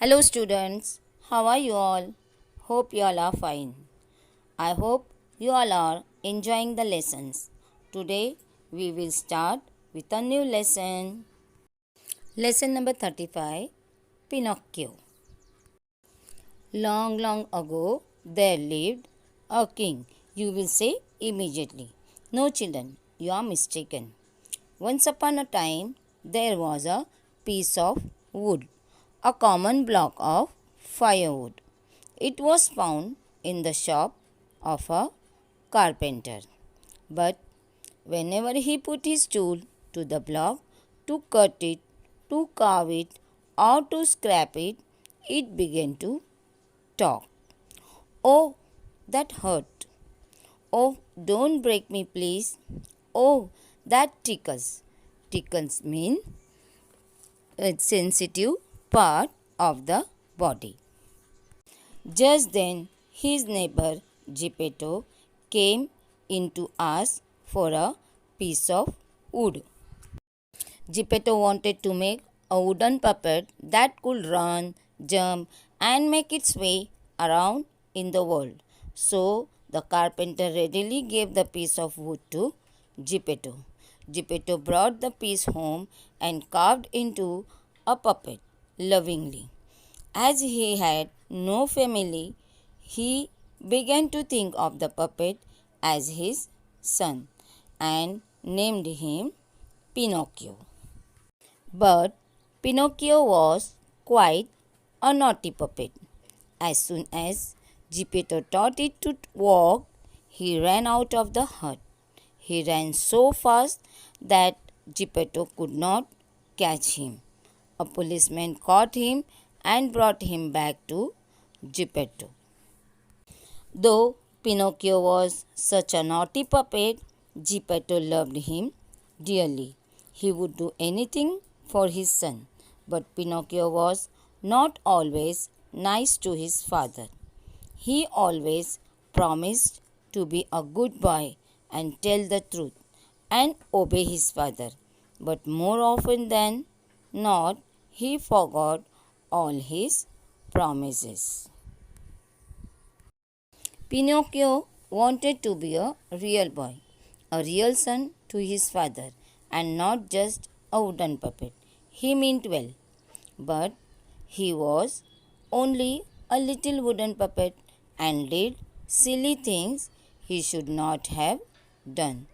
Hello, students. How are you all? Hope you all are fine. I hope you all are enjoying the lessons. Today, we will start with a new lesson. Lesson number 35, Pinocchio. Long, long ago, there lived a king. You will say immediately. No, children, you are mistaken. Once upon a time, there was a piece of wood, a common block of firewood. It was found in the shop of a carpenter. But whenever he put his tool to the block to cut it, to carve it, or to scrap it, it began to talk. Oh, that hurt. Oh, don't break me, please. Oh, that tickles. Tickles mean a sensitive part of the body. Just then, his neighbor Geppetto came in to ask for a piece of wood. Geppetto wanted to make a wooden puppet that could run, jump, and make its way around in the world. So the carpenter readily gave the piece of wood to Geppetto. Geppetto brought the piece home and carved into a puppet lovingly. As he had no family, he began to think of the puppet as his son and named him Pinocchio. But Pinocchio was quite a naughty puppet. As soon as Geppetto taught it to walk, he ran out of the hut. He ran so fast that Geppetto could not catch him. A policeman caught him and brought him back to Geppetto. Though Pinocchio was such a naughty puppet, Geppetto loved him dearly. He would do anything for his son. But Pinocchio was not always nice to his father. He always promised to be a good boy and tell the truth and obey his father. But more often than not, he forgot all his promises. Pinocchio wanted to be a real boy, a real son to his father, and not just a wooden puppet. He meant well, but he was only a little wooden puppet and did silly things he should not have done.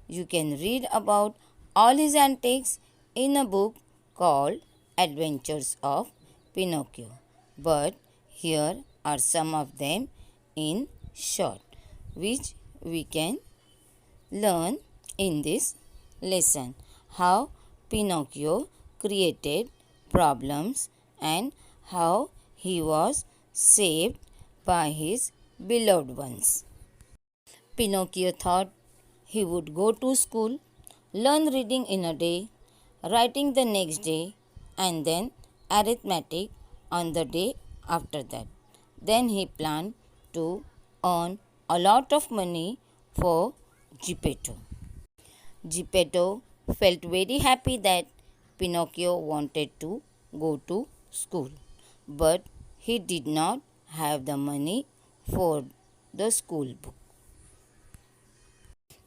You can read about all his antics in a book called Adventures of Pinocchio. But here are some of them in short, which we can learn in this lesson. How Pinocchio created problems and how he was saved by his beloved ones. Pinocchio thought he would go to school, learn reading in a day, writing the next day, and then arithmetic on the day after that. Then he planned to earn a lot of money for Geppetto. Geppetto felt very happy that Pinocchio wanted to go to school, but he did not have the money for the school book.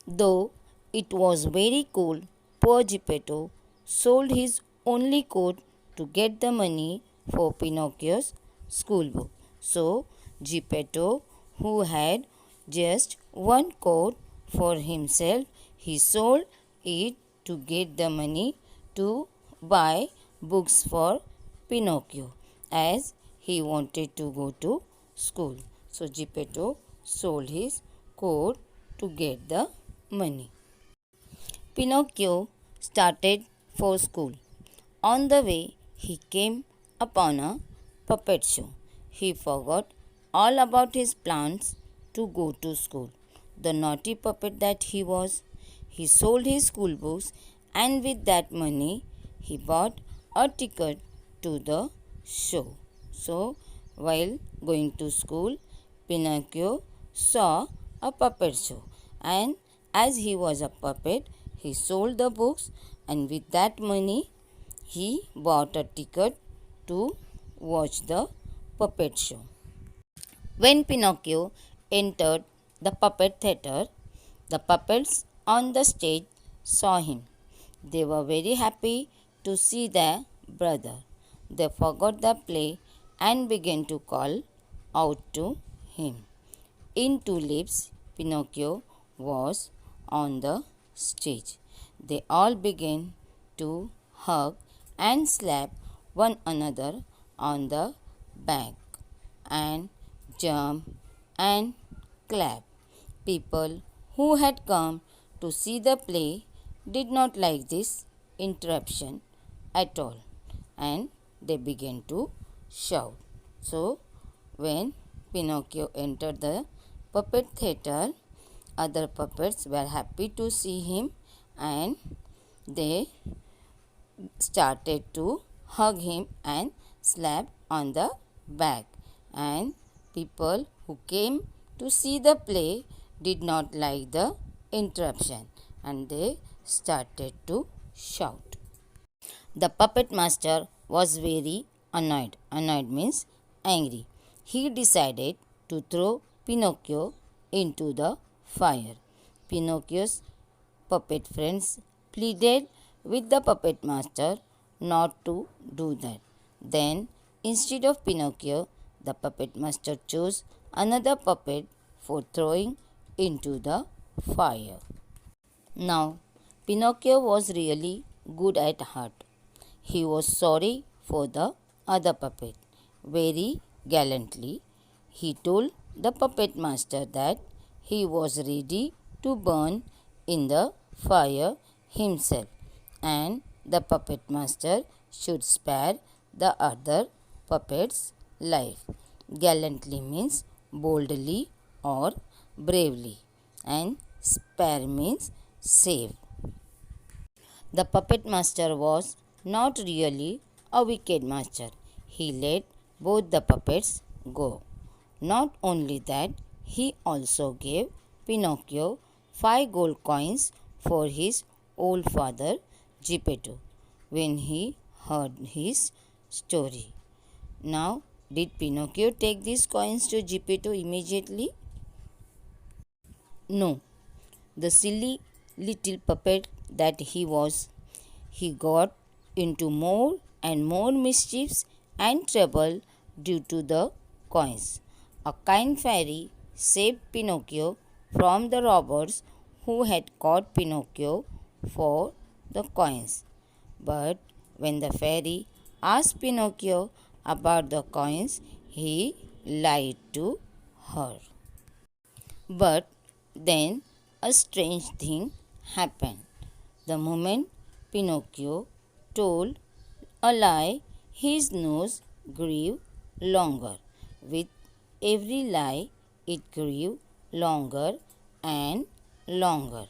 Though it was very cold, poor Geppetto sold his only coat to get the money for Pinocchio's school book. So Geppetto, who had just one coat for himself, he sold it to get the money to buy books for Pinocchio as he wanted to go to school. So Geppetto sold his coat to get the money. Pinocchio started for school. On the way, he came upon a puppet show. He forgot all about his plans to go to school. The naughty puppet that he was, he sold his school books and with that money, he bought a ticket to the show. So, while going to school, Pinocchio saw a puppet show, and as he was a puppet, he sold the books, and with that money, he bought a ticket to watch the puppet show. When Pinocchio entered the puppet theater, the puppets on the stage saw him. They were very happy to see their brother. They forgot the play and began to call out to him. In two leaps, Pinocchio was on the stage. They all began to hug and slap one another on the back and jump and clap. People who had come to see the play did not like this interruption at all and they began to shout. So, when Pinocchio entered the puppet theater, other puppets were happy to see him and they started to hug him and slap on the back. And people who came to see the play did not like the interruption and they started to shout. The puppet master was very annoyed. Annoyed means angry. He decided to throw Pinocchio into the fire. Pinocchio's puppet friends pleaded with the puppet master not to do that. Then, instead of Pinocchio, the puppet master chose another puppet for throwing into the fire. Now, Pinocchio was really good at heart. He was sorry for the other puppet. Very gallantly, he told the puppet master that he was ready to burn in the fire himself and the puppet master should spare the other puppet's life. Gallantly means boldly or bravely and spare means save. The puppet master was not really a wicked master. He let both the puppets go. Not only that, he also gave Pinocchio 5 gold coins for his old father Geppetto when he heard his story. Now, did Pinocchio take these coins to Geppetto immediately? No. The silly little puppet that he was, he got into more and more mischiefs and trouble due to the coins. A kind fairy saved Pinocchio from the robbers who had caught Pinocchio for the coins. But when the fairy asked Pinocchio about the coins, he lied to her. But then a strange thing happened. The moment Pinocchio told a lie, his nose grew longer. With every lie, it grew longer and longer.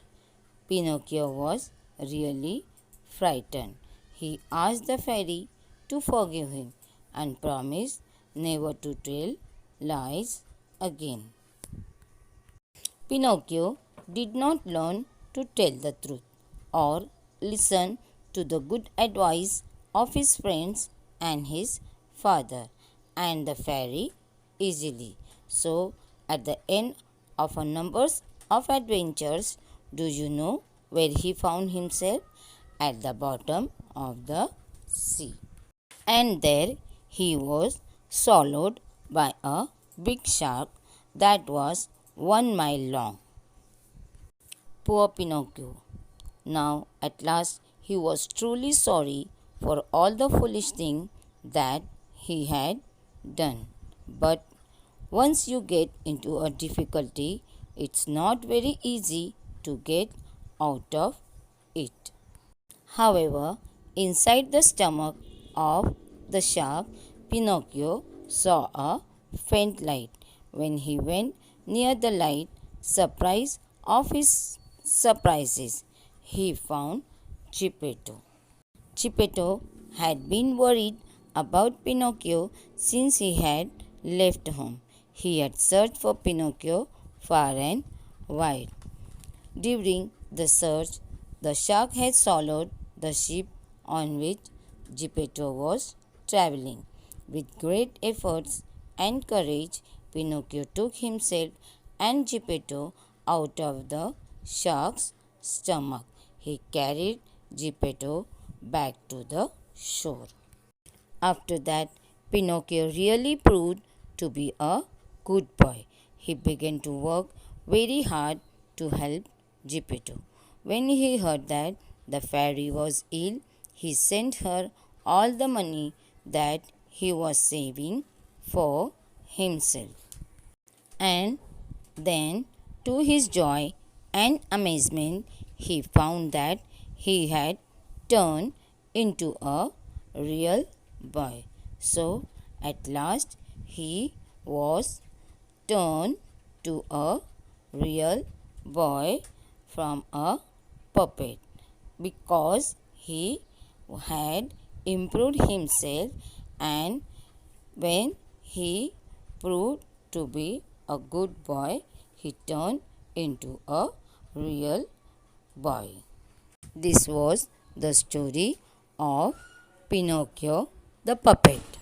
Pinocchio was really frightened. He asked the fairy to forgive him and promised never to tell lies again. Pinocchio did not learn to tell the truth or listen to the good advice of his friends and his father and the fairy easily. So, at the end of a number of adventures, do you know where he found himself? At the bottom of the sea. And there he was swallowed by a big shark that was 1 mile long. Poor Pinocchio. Now, at last, he was truly sorry for all the foolish things that he had done. But once you get into a difficulty, it's not very easy to get out of it. However, inside the stomach of the shark, Pinocchio saw a faint light. When he went near the light, surprise of his surprises, he found Geppetto. Geppetto had been worried about Pinocchio since he had left home. He had searched for Pinocchio far and wide. During the search, the shark had swallowed the ship on which Geppetto was traveling. With great efforts and courage, Pinocchio took himself and Geppetto out of the shark's stomach. He carried Geppetto back to the shore. After that, Pinocchio really proved to be a good boy. He began to work very hard to help Geppetto. When he heard that the fairy was ill, he sent her all the money that he was saving for himself. And then, to his joy and amazement, he found that he had turned into a real boy. So, at last, he was turned to a real boy from a puppet because he had improved himself, and when he proved to be a good boy, he turned into a real boy. This was the story of Pinocchio the puppet.